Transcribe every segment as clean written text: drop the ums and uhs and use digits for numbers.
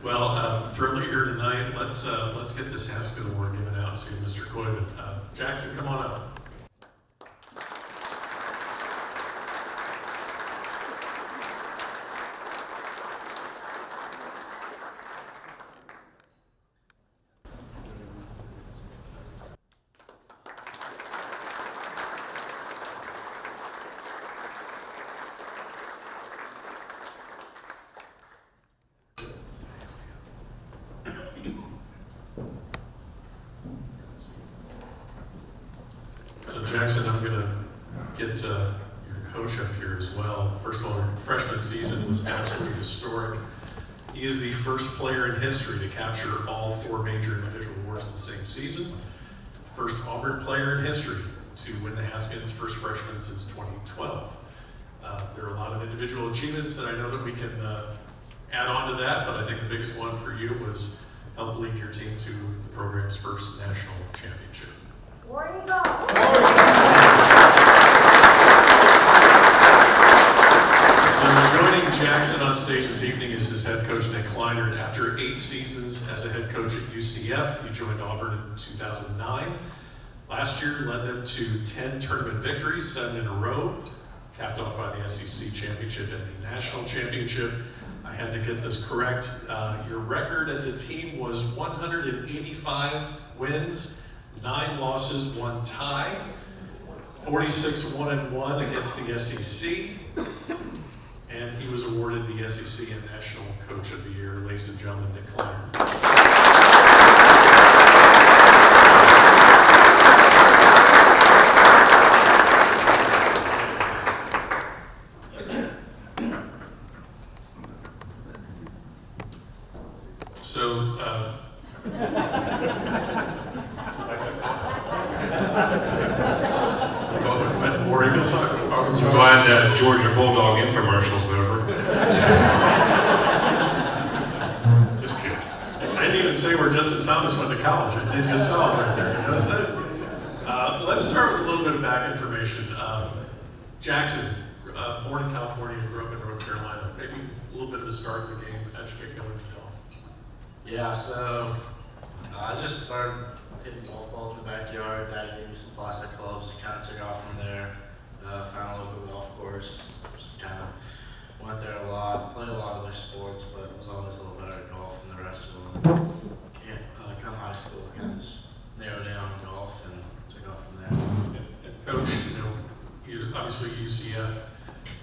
Thrilled that you're here tonight. Let's get this Haskins Award given out to Mr. Koivun. Jackson, come on up. So Jackson, I'm going to get your coach up here as well. First of all, your freshman season was absolutely historic. He is the first player in history to capture all 4 major individual awards in the same season. First Auburn player in history to win the Haskins first freshman since 2012. There are a lot of individual achievements that I know that we can add on to that, but I think the biggest one for you was help lead your team to the program's first national championship. War you go! So joining Jackson on stage this evening is his head coach, Nick Kleinert. After 8 seasons as a head coach at UCF, he joined Auburn in 2009. Last year, led them to 10 tournament victories, 7 in a row, capped off by the SEC Championship and the National Championship. I had to get this correct. Your record as a team was 185 wins, 9 losses, 1 tie, 46-1-1 against the SEC. And he was awarded the SEC and National Coach of the Year. Ladies and gentlemen, Nick Kleinert. So, War Eagle soccer. I'm glad that Georgia Bulldog infomercial's over. Just kidding. I didn't even say where Justin Thomas went to college. I did just saw it right there. You notice that? Let's start with a little bit of back information. Jackson, born in California, grew up in North Carolina. Maybe a little bit of a start in the game. How'd you get going in golf? Yeah, so I just started hitting golf balls in the backyard. Dad gave me some plastic clubs and kind of took off from there. Found a local golf course. Just kind of went there a lot, played a lot of other sports, but was always a little better at golf than the rest of them. Come high school, kind of just narrowed down golf and took off from there. And Coach, you obviously UCF,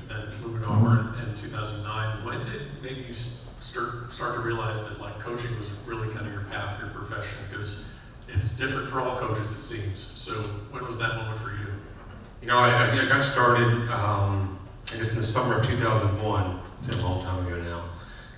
and then moving to Auburn in 2009. When did maybe you start to realize that like coaching was really kind of your path, your profession? Because it's different for all coaches, it seems. So when was that moment for you? You know, I got started, I guess in the summer of 2001, a long time ago now.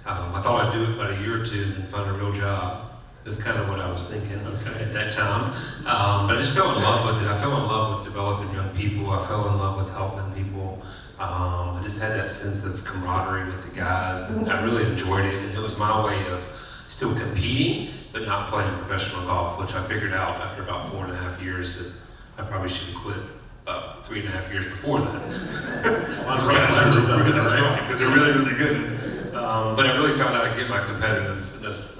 I thought I'd do it about a year or 2 and then find a real job. That's kind of what I was thinking at that time. But I just fell in love with it. I fell in love with developing young people. I fell in love with helping people. I just had that sense of camaraderie with the guys, and I really enjoyed it. And it was my way of still competing, but not playing professional golf, which I figured out after about 4.5 years that I probably should have quit 3.5 years before that. Because they're really, really good. But I really found out I get my competitiveness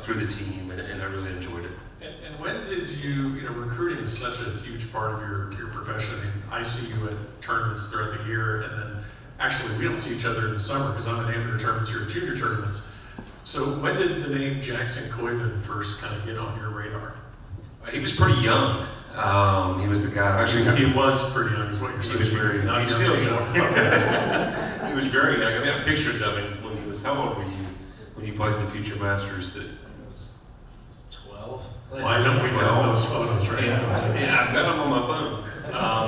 through the team, and I really enjoyed it. And when did you recruiting is such a huge part of your profession. I mean, I see you at tournaments throughout the year, and then actually we don't see each other in the summer because I'm at amateur tournaments, you're at junior tournaments. So when did the name Jackson Koivun first kind of get on your radar? He was pretty young. He was the guy. Actually, he was pretty young, is what you're saying. He was very young. He's still young. He was very young. I mean, I have pictures of him when he was. How old were you when you played in the Future Masters? That 12. Why don't we have those photos right now? Yeah, I've got them on my phone.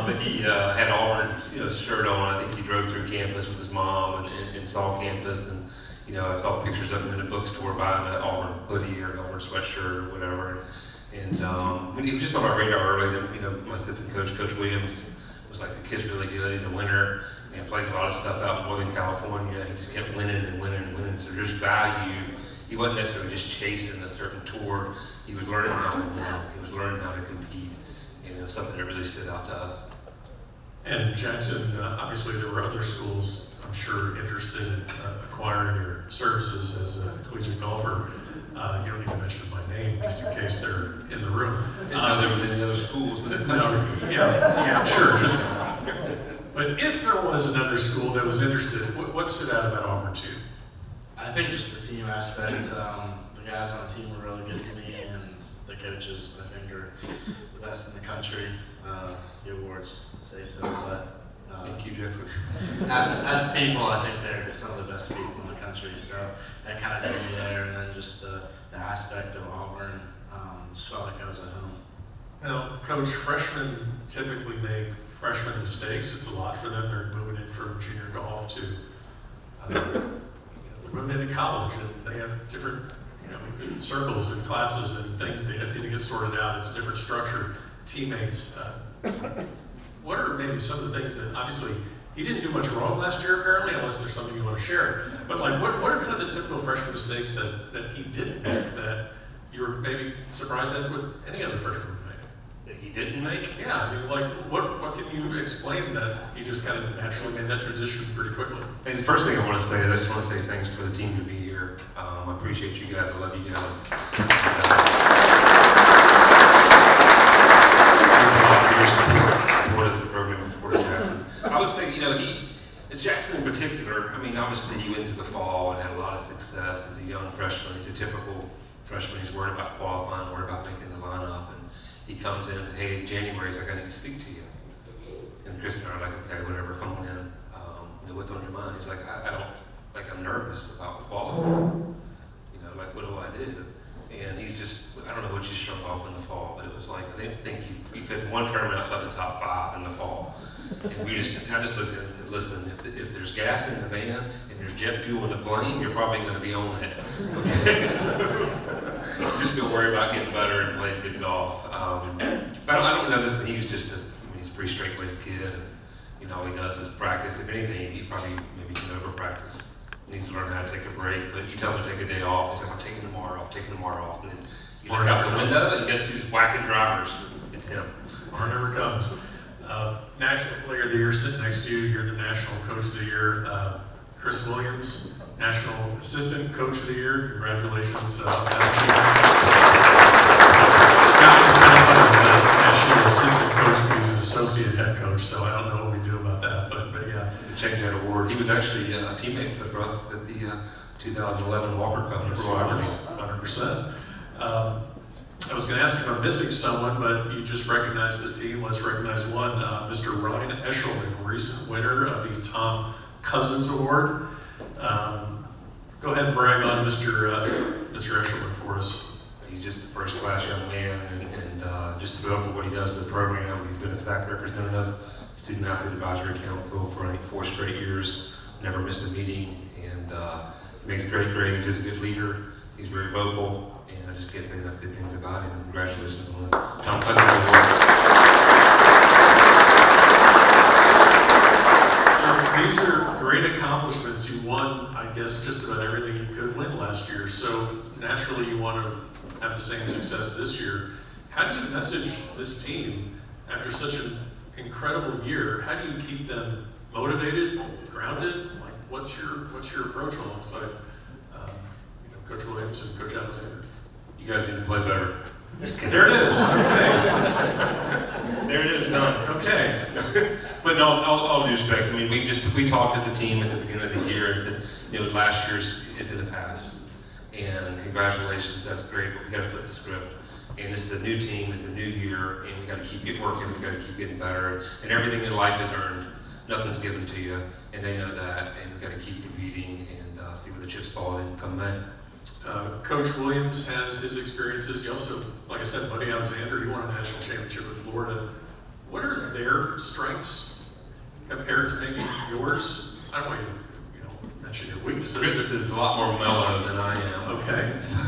But he had Auburn, shirt on. I think he drove through campus with his mom and saw campus, and I saw pictures of him in a bookstore buying an Auburn hoodie or an Auburn sweatshirt or whatever. And when he was just on my radar early, that my assistant coach, Coach Williams, was like, the kid's really good. He's a winner. He played a lot of stuff out in Northern California. He just kept winning and winning and winning. So there's value. He wasn't necessarily just chasing a certain tour. He was learning how to win. He was learning how to compete. And it was something that really stood out to us. And Jackson, obviously there were other schools, I'm sure, interested in acquiring your services as a collegiate golfer. You don't need to mention my name just in case they're in the room. I didn't know there was any other schools in the country. Yeah, sure. But if there was another school that was interested, what stood out about Auburn too? I think just the team aspect. The guys on the team were really good to me, and the coaches, I think, are the best in the country. The awards say so, but Thank you, Jackson. as people, I think they're some of the best people in the country. So that kind of drew me there, and then just the aspect of Auburn, just felt like I was at home. Now, Coach, freshmen typically make freshman mistakes. It's a lot for them. They're moving in from junior golf to they're moving into college, and they have different circles and classes and things they need to get sorted out. It's a different structure. Teammates. What are maybe some of the things that, obviously, he didn't do much wrong last year, apparently, unless there's something you want to share. But like, what are kind of the typical freshman mistakes that he didn't make that you were maybe surprised at with any other freshman would make? That he didn't make? Yeah, I mean, like, what can you explain that he just kind of naturally made that transition pretty quickly? And the first thing I want to say is I just want to say thanks for the team to be here. I appreciate you guys. I love you guys. Supported the program and supported Jackson. I would say, as Jackson in particular, I mean, obviously he went through the fall and had a lot of success as a young freshman. He's a typical freshman. He's worried about qualifying, worried about making the lineup. And he comes in and says, hey, January's I got to speak to you. And Chris and I are like, okay, whatever, come on in. What's on your mind? He's like, I'm nervous about qualifying. What do I do? And he's just, I don't know what you struck off in the fall, but it was like, I think he fit one tournament outside the top 5 in the fall. And I just looked at it and said, listen, if there's gas in the van and there's jet fuel in the plane, you're probably going to be on it. Okay? So just don't worry about getting better and playing good golf. But I don't know this, he's just he's a pretty straight-laced kid. And, all he does is practice. If anything, he probably maybe can over-practice. He needs to learn how to take a break, but you tell him to take a day off, he's like, I'm taking tomorrow off, and then you look out the window, and guess who's whacking drivers? It's him. Tomorrow never comes. National Player of the Year sitting next to you, you're the National Coach of the Year. Chris Williams, National Assistant Coach of the Year, congratulations. National Assistant Coach, but he's an Associate Head Coach, so I don't know what we do about that, but yeah. Change that award. He was actually teammates with us at the 2011 Walker Cup. Yes, 100%. I was going to ask if I'm missing someone, but you just recognized the team. Let's recognize one. Mr. Ryan Eshelman, recent winner of the Tom Cousins Award. Go ahead and brag on Mr. Eshelman for us. He's just a first-class young man, and just to go over what he does for the program, he's been a SAC representative, Student Athlete Advisory Council for I think 4 straight years, never missed a meeting, and he makes great grades, he's a good leader, he's very vocal, and I just can't say enough good things about him. Congratulations on the Tom Cousins Award. So these are great accomplishments. You won, I guess, just about everything you could win last year, so naturally you want to have the same success this year. How do you message this team after such an incredible year? How do you keep them motivated, grounded? Like, what's your approach alongside Coach Williams and Coach Alexander? You guys need to play better. There it is. Okay. There it is. Done. Okay. But no, all due respect. I mean, we talked as a team at the beginning of the year and said, last year's is in the past, and congratulations, that's great. But we got to flip the script. And this is the new team, it's the new year, and we got to keep getting working, we got to keep getting better. And everything in life is earned. Nothing's given to you, and they know that. And we got to keep competing and see where the chips fall in come May. Coach Williams has his experiences. He also, like I said, Buddy Alexander, he won a national championship with Florida. What are their strengths compared to maybe yours? I don't want you to mention your weaknesses. Chris is a lot more mellow than I am. Okay. So,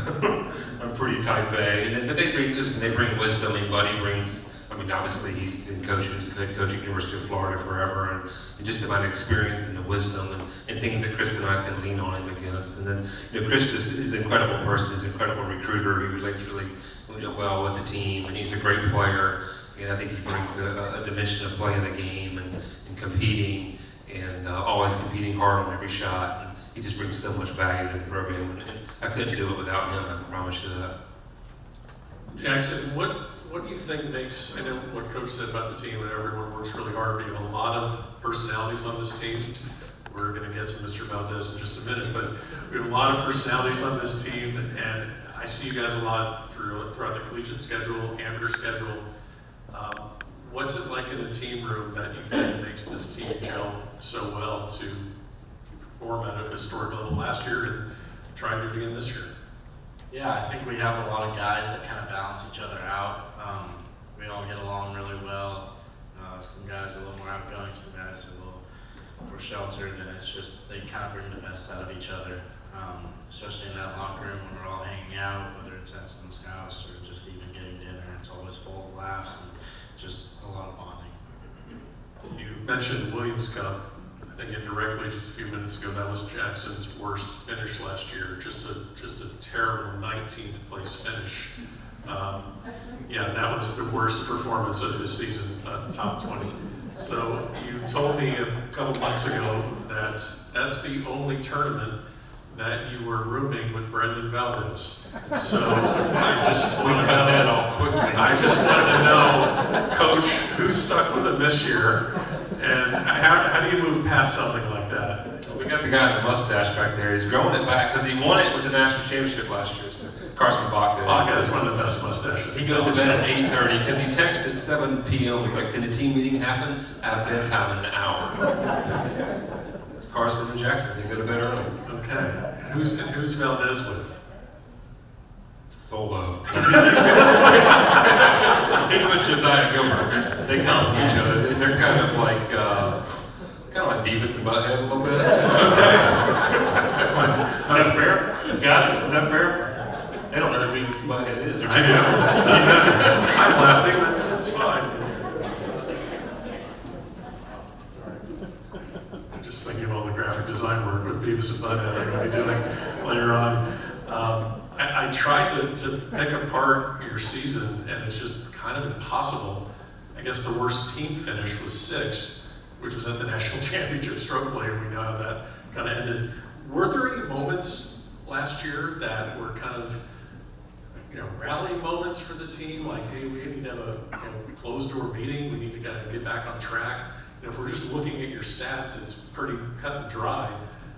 I'm pretty type A. But they bring wisdom. I mean, Buddy brings, obviously he's been coaching at University of Florida forever, and just about experience and the wisdom and things that Chris and I can lean on him against. And then, Chris is an incredible person. He's an incredible recruiter. He relates really well with the team, and he's a great player. And I think he brings a dimension of playing the game and competing, and always competing hard on every shot. And he just brings so much value to the program, and I couldn't do it without him. I can promise you that. Jackson, what do you think makes, I know what Coach said about the team and everyone works really hard, but you have a lot of personalities on this team. We're going to get to Mr. Valdez in just a minute, but we have a lot of personalities on this team, and I see you guys a lot throughout the collegiate schedule, amateur schedule. What's it like in the team room that you think makes this team gel so well to perform at a historic level last year and try and do it again this year? Yeah, I think we have a lot of guys that kind of balance each other out. We all get along really well. Some guys are a little more outgoing, some guys are a little more sheltered, and it's just they kind of bring the best out of each other, especially in that locker room when we're all hanging out, whether it's at someone's house or just even getting dinner. It's always full of laughs and just a lot of bonding. You mentioned Williams Cup. I think indirectly just a few minutes ago, that was Jackson's worst finish last year. Just a terrible 19th place finish. Yeah, that was the worst performance of this season, top 20. So you told me a couple months ago that that's the only tournament that you were rooming with Brendan Valdez. So I just want to cut that off quickly. I just wanted to know, Coach, who stuck with him this year, and how do you move past something like that? We got the guy in the mustache back there. He's growing it back because he won it with the national championship last year. So Carson Baca. Baca is one of the best mustaches. He goes to bed at 8:30 because he texted at 7 p.m. He's like, "Can the team meeting happen? I have bedtime in an hour." It's Carson and Jackson. They go to bed early. Okay. Who's Valdez with? Solo. He's with Josiah Gilbert. They complement each other. They're kind of like Beavis and Butthead a little bit. Is that fair? Guys, is that fair? They don't know who Beavis and Butthead is. I know. I'm laughing. That's fine. I'm just thinking of all the graphic design work with Beavis and Butthead I'm going to be doing later on. I tried to pick apart your season, and it's just kind of impossible. I guess the worst team finish was 6th, which was at the National Championship stroke play, and we know how that kind of ended. Were there any moments last year that were kind of, rallying moments for the team? Like, hey, we need to have a closed door meeting. We need to kind of get back on track. If we're just looking at your stats, it's pretty cut and dry.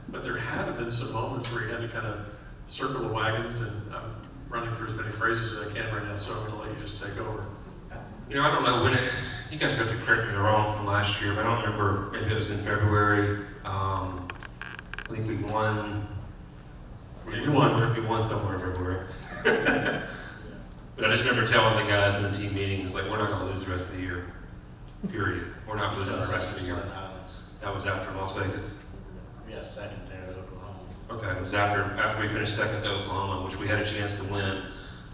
But there had been some moments where you had to kind of circle the wagons, and I'm running through as many phrases as I can right now, so I'm going to let you just take over. I don't know when you guys have to correct me wrong from last year, but I don't remember, maybe it was in February. I think we won. You won. We won somewhere in February. But I just remember telling the guys in the team meetings, like, we're not going to lose the rest of the year. Period. We're not losing the rest of the year. That was after Las Vegas. We got second there at Oklahoma. Okay, it was after we finished second to Oklahoma, which we had a chance to win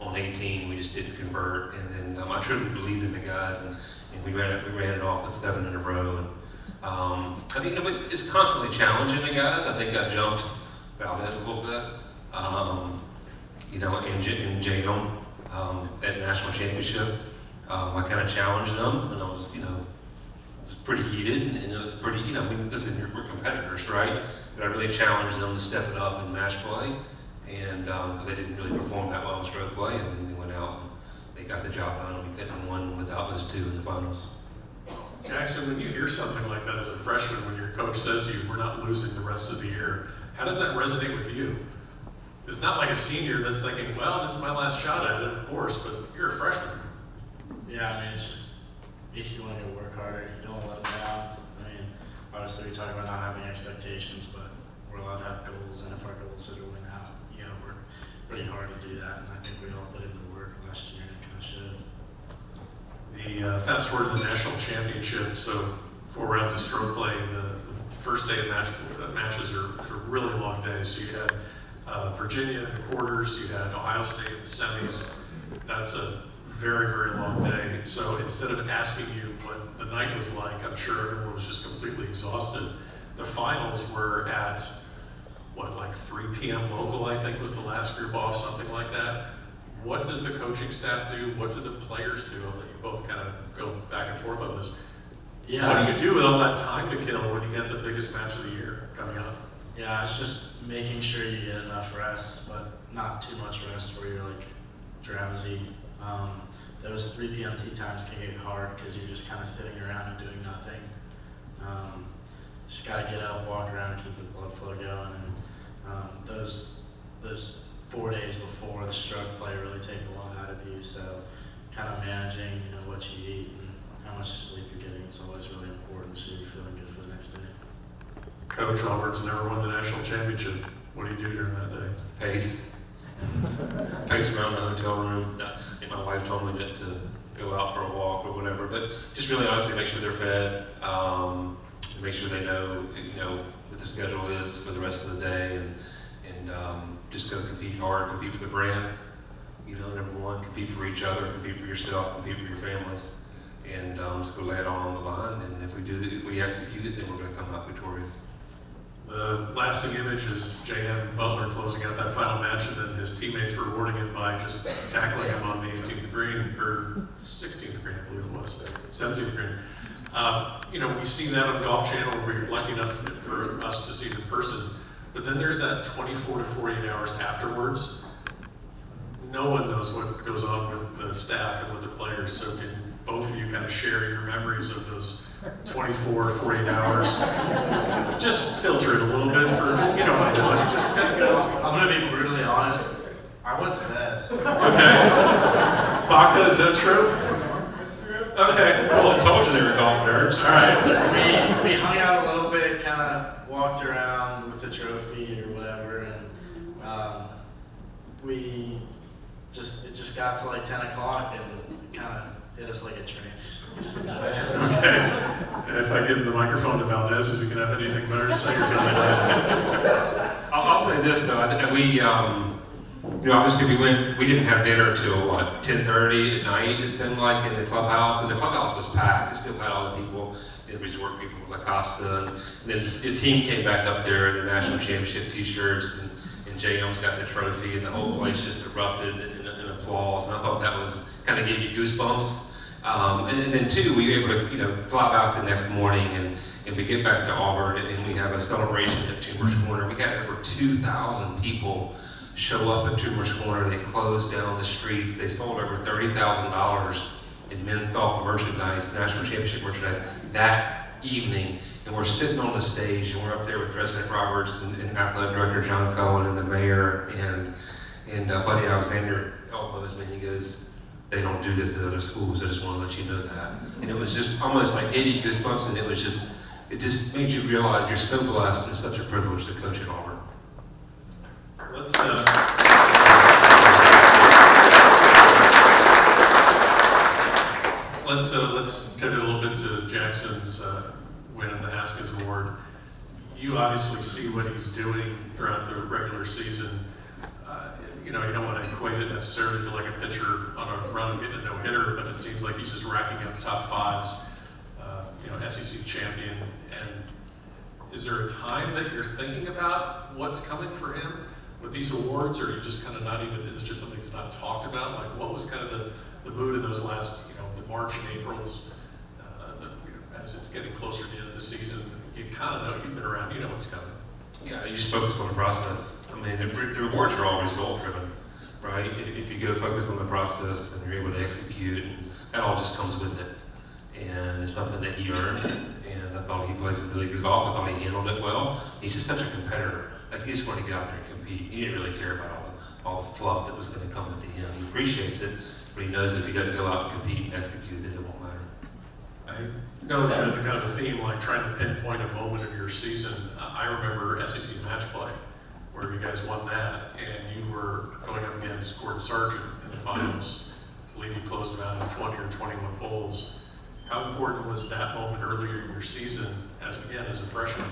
on 18. We just didn't convert, and then I truly believed in the guys, and we ran it off with 7 in a row. And I think it's constantly challenging the guys. I think I jumped Valdez a little bit, in J.O. At the national championship. I kind of challenged them, and I was, it was pretty heated, and it was pretty, listen, we're competitors, right? But I really challenged them to step it up in match play, and because they didn't really perform that well in stroke play, and then they went out and they got the job done, and we couldn't have won without those 2 in the finals. Jackson, when you hear something like that as a freshman, when your coach says to you, we're not losing the rest of the year, how does that resonate with you? It's not like a senior that's thinking, well, this is my last shot at it, of course, but you're a freshman. Yeah, it's just makes you want to work harder. You don't let them down. Obviously we talk about not having expectations, but we're allowed to have goals, and if our goals are to win out, work pretty hard to do that, and I think we all put in the work last year, and it kind of showed. The fast forward to the national championship, so 4 rounds of stroke play, the first day of matches are a really long day, so you had Virginia in the quarters, you had Ohio State in the semis. That's a very, very long day. So instead of asking you what the night was like, I'm sure everyone was just completely exhausted. The finals were at, 3 p.m. local, I think was the last group off, something like that. What does the coaching staff do? What do the players do? I'll let you both kind of go back and forth on this. Yeah. What do you do with all that time to kill when you get the biggest match of the year coming up? Yeah, it's just making sure you get enough rest, but not too much rest where you're like drowsy. Those 3 p.m. tee times can get hard because you're just kind of sitting around and doing nothing. Just gotta get up, walk around, keep the blood flow going, and those 4 days before the stroke play really take a lot out of you. So, kind of managing, what you eat and how much sleep you're getting is always really important, so you're feeling good for the next day. Coach, Auburn's never won the national championship. What do you do during that day? Pace. Pace around the hotel room. I think my wife told me to go out for a walk or whatever, but just really honestly make sure they're fed, make sure they know, what the schedule is for the rest of the day, and just go compete hard, compete for the brand. Number one, compete for each other, compete for yourself, compete for your families, and let's go lay it all on the line. And if we execute it, then we're going to come out victorious. The lasting image is J.M. Butler closing out that final match, and then his teammates rewarding him by just tackling him on the 18th green, or 16th green, I believe it was, 17th green. We see that on Golf Channel, where you're lucky enough for us to see it in person. But then there's that 24 to 48 hours afterwards. No one knows what goes on with the staff and with the players, so can both of you kind of share your memories of those 24, 48 hours? Just filter it a little bit for, I'm gonna be brutally honest. I went to bed. Okay. Baca, is that true? Okay, Well, I told you they were golf nerds. all right. We hung out a little bit, kind of walked around with the trophy or whatever, and it just got to like 10 o'clock and it kind of hit us like a train. Okay. If I give the microphone to Valdez, is he going to have anything better to say or something? I'll say this though. I think we, obviously we didn't have dinner till 10:30 at night. It seemed like in the clubhouse, and the clubhouse was packed. It still had all the people, the resort people, La Costa, and then the team came back up there in the national championship T-shirts, and Jay Young's got the trophy, and the whole place just erupted in applause. And I thought that was kind of gave you goosebumps. And then too, we were able to fly back the next morning, and we get back to Auburn, and we have a celebration at Tumors Corner. We had over 2,000 people show up at Tumors Corner. They closed down the streets. They sold over $30,000 in men's golf merchandise, national championship merchandise that evening. And we're sitting on the stage, and we're up there with President Roberts and Athletic Director John Cohen and the mayor and Buddy Alexander elbows me, and he goes, "They don't do this at other schools. I just want to let you know that." And it was just almost like 80 goosebumps, and it just made you realize you're so blessed and such a privilege to coach at Auburn. Let's pivot a little bit to Jackson's win of the Haskins Award. You obviously see what he's doing throughout the regular season. You don't want to equate it necessarily to like a pitcher on a run and getting a no-hitter, but it seems like he's just racking up top fives. SEC champion. And is there a time that you're thinking about what's coming for him with these awards, or are you just kind of not even? Is it just something that's not talked about? Like, what was kind of the mood in those last, the March and Aprils, as it's getting closer to the end of the season? You kind of know, you've been around, you know what's coming. Yeah, you just focus on the process. I mean, the rewards are all result driven, right? If you go focus on the process and you're able to execute, and that all just comes with it. And it's something that he earned. And I thought he plays a really good golf. I thought he handled it well. He's just such a competitor. Like, he just wanted to get out there and compete. He didn't really care about all the fluff that was going to come at the end. He appreciates it, but he knows that if he doesn't go out and compete and execute, then it won't matter. I know it's been kind of a theme, like trying to pinpoint a moment of your season. I remember SEC match play, where you guys won that, and you were going up against Gordon Sargent in the finals. I believe you closed around 20 or 21 holes. How important was that moment earlier in your season, as a freshman?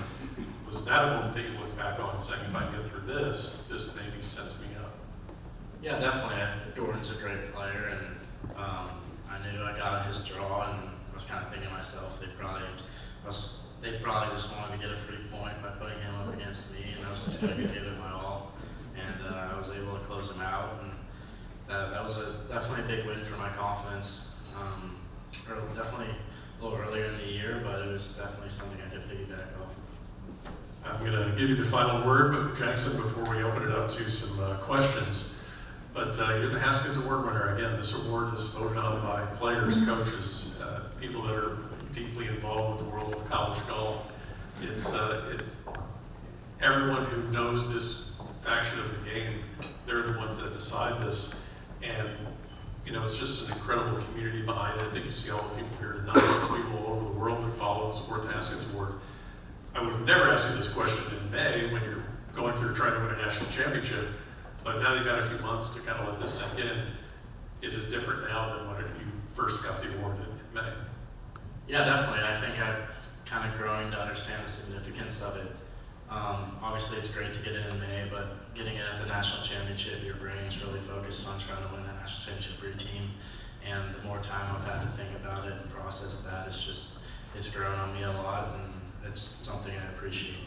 Was that a moment that you look back on saying, if I can get through this maybe sets me up? Yeah, definitely. Gordon's a great player, and I knew I got his draw, and I was kind of thinking to myself, they probably just wanted to get a free point by putting him up against me, and I was just going to give it my all. And I was able to close him out, and that was definitely a big win for my confidence. Definitely a little earlier in the year, but it was definitely something I could piggyback off. I'm going to give you the final word, but Jackson, before we open it up to some questions. But you're the Haskins Award winner. Again, this award is voted on by players, coaches, people that are deeply involved with the world of college golf. It's everyone who knows this faction of the game. They're the ones that decide this, and you know, it's just an incredible community behind it. I think you see all the people here tonight. There's people all over the world that follow and support the Haskins Award. I would have never asked you this question in May when you're going through trying to win a national championship, but now you've had a few months to kind of let this sink in. Is it different now than when you first got the award in May? Yeah, definitely. I think I've kind of growing to understand the significance of it. Obviously, it's great to get in May, but getting in at the national championship, your brain's really focused on trying to win that national championship for your team. And the more time I've had to think about it and process that, it's grown on me a lot, and it's something I appreciate.